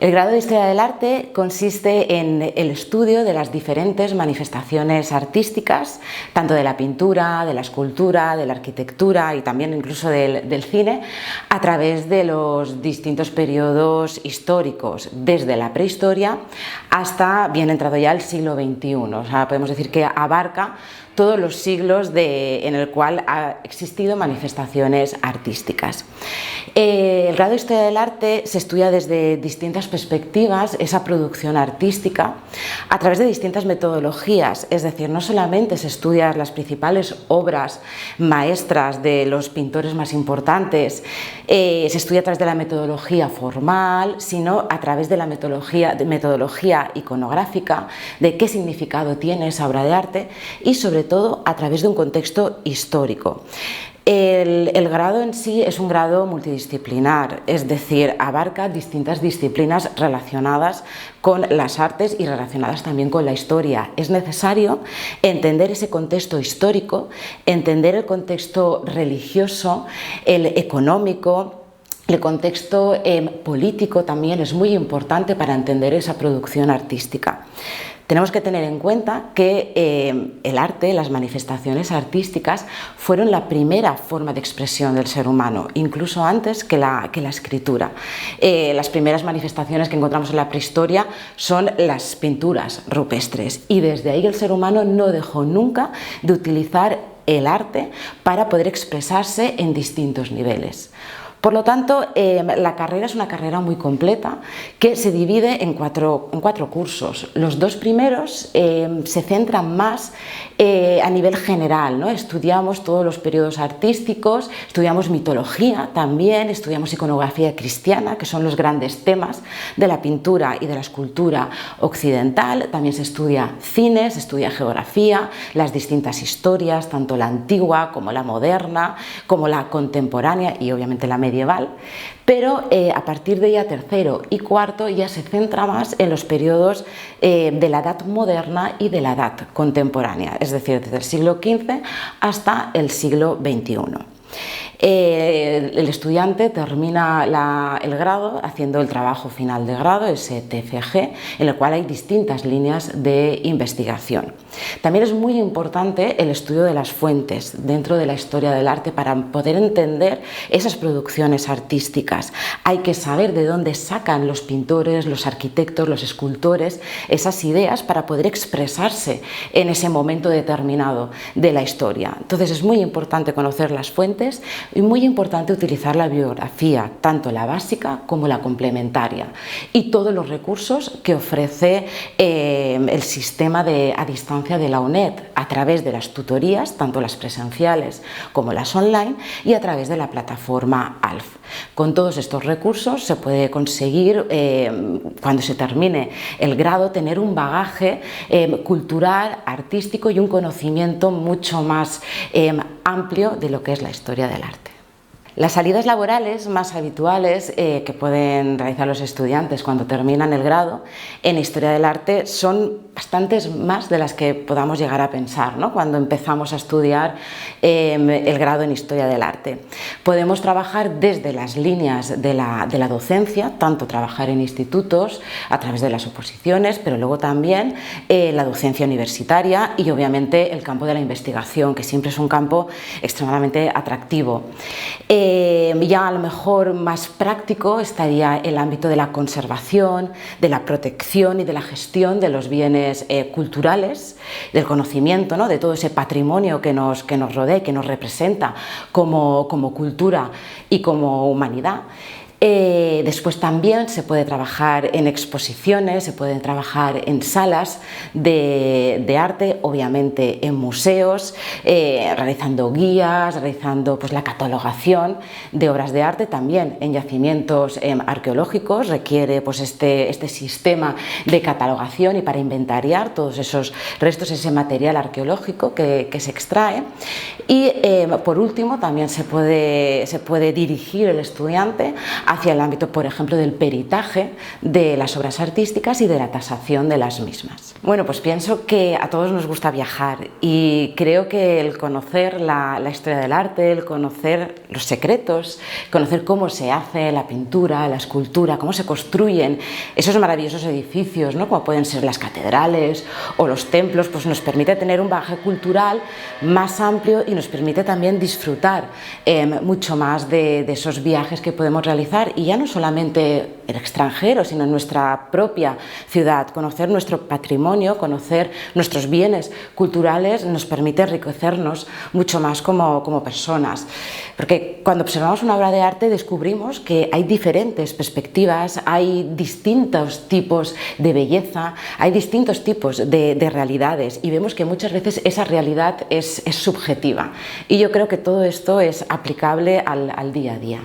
El grado de Historia del Arte consiste en el estudio de las diferentes manifestaciones artísticas, tanto de la pintura, de la escultura, de la arquitectura y también incluso del cine, a través de los distintos periodos históricos, desde la prehistoria hasta bien entrado ya el siglo XXI. O sea, podemos decir que abarca todos los siglos en el cual ha existido manifestaciones artísticas. El grado de Historia del Arte se estudia desde distintas perspectivas esa producción artística a través de distintas metodologías, es decir, no solamente se estudian las principales obras maestras de los pintores más importantes, se estudia a través de la metodología formal, sino a través de la metodología iconográfica, de qué significado tiene esa obra de arte y sobre todo a través de un contexto histórico. El grado en sí es un grado multidisciplinar, es decir, abarca distintas disciplinas relacionadas con las artes y relacionadas también con la historia. Es necesario entender ese contexto histórico, entender el contexto religioso, el económico. El contexto político también es muy importante para entender esa producción artística. Tenemos que tener en cuenta que el arte, las manifestaciones artísticas, fueron la primera forma de expresión del ser humano, incluso antes que la escritura. Las primeras manifestaciones que encontramos en la prehistoria son las pinturas rupestres y desde ahí el ser humano no dejó nunca de utilizar el arte para poder expresarse en distintos niveles. Por lo tanto, la carrera es una carrera muy completa que se divide en cuatro cursos. Los dos primeros se centran más a nivel general, ¿no? Estudiamos todos los periodos artísticos, estudiamos mitología también, estudiamos iconografía cristiana, que son los grandes temas de la pintura y de la escultura occidental. También se estudia cine, se estudia geografía, las distintas historias, tanto la antigua como la moderna, como la contemporánea y obviamente la medieval, pero a partir de ya tercero y cuarto ya se centra más en los periodos de la Edad Moderna y de la Edad Contemporánea, es decir, desde el siglo XV hasta el siglo XXI. El estudiante termina el grado haciendo el trabajo final de grado, ese TFG, en el cual hay distintas líneas de investigación. También es muy importante el estudio de las fuentes dentro de la historia del arte para poder entender esas producciones artísticas. Hay que saber de dónde sacan los pintores, los arquitectos, los escultores esas ideas para poder expresarse en ese momento determinado de la historia. Entonces es muy importante conocer las fuentes y muy importante utilizar la bibliografía, tanto la básica como la complementaria, y todos los recursos que ofrece el sistema a distancia de la UNED a través de las tutorías, tanto las presenciales como las online, y a través de la plataforma ALF. Con todos estos recursos se puede conseguir, cuando se termine el grado, tener un bagaje cultural, artístico y un conocimiento mucho más amplio de lo que es la historia del arte. Las salidas laborales más habituales que pueden realizar los estudiantes cuando terminan el grado en Historia del Arte son bastantes más de las que podamos llegar a pensar, ¿no? Cuando empezamos a estudiar el grado en Historia del Arte. Podemos trabajar desde las líneas de la docencia, tanto trabajar en institutos a través de las oposiciones, pero luego también la docencia universitaria y obviamente el campo de la investigación, que siempre es un campo extremadamente atractivo. Ya a lo mejor más práctico estaría el ámbito de la conservación, de la protección y de la gestión de los bienes culturales, del conocimiento, ¿no? De todo ese patrimonio que nos rodea y que nos representa como cultura y como humanidad. Después también se puede trabajar en exposiciones, se puede trabajar en salas de arte, obviamente en museos, realizando guías, realizando pues, la catalogación de obras de arte, también en yacimientos arqueológicos, requiere pues, este sistema de catalogación y para inventariar todos esos restos, ese material arqueológico que se extrae. Y por último también se puede dirigir el estudiante hacia el ámbito, por ejemplo, del peritaje de las obras artísticas y de la tasación de las mismas. Bueno, pues pienso que a todos nos gusta viajar y creo que el conocer la historia del arte, el conocer los secretos, conocer cómo se hace la pintura, la escultura, cómo se construyen esos maravillosos edificios, ¿no? Como pueden ser las catedrales o los templos, pues nos permite tener un bagaje cultural más amplio y nos permite también disfrutar mucho más de esos viajes que podemos realizar, y ya no solamente el extranjero, sino en nuestra propia ciudad. Conocer nuestro patrimonio, conocer nuestros bienes culturales nos permite enriquecernos mucho más como personas, porque cuando observamos una obra de arte descubrimos que hay diferentes perspectivas, hay distintos tipos de belleza, hay distintos tipos de realidades, y vemos que muchas veces esa realidad es subjetiva, y yo creo que todo esto es aplicable al día a día.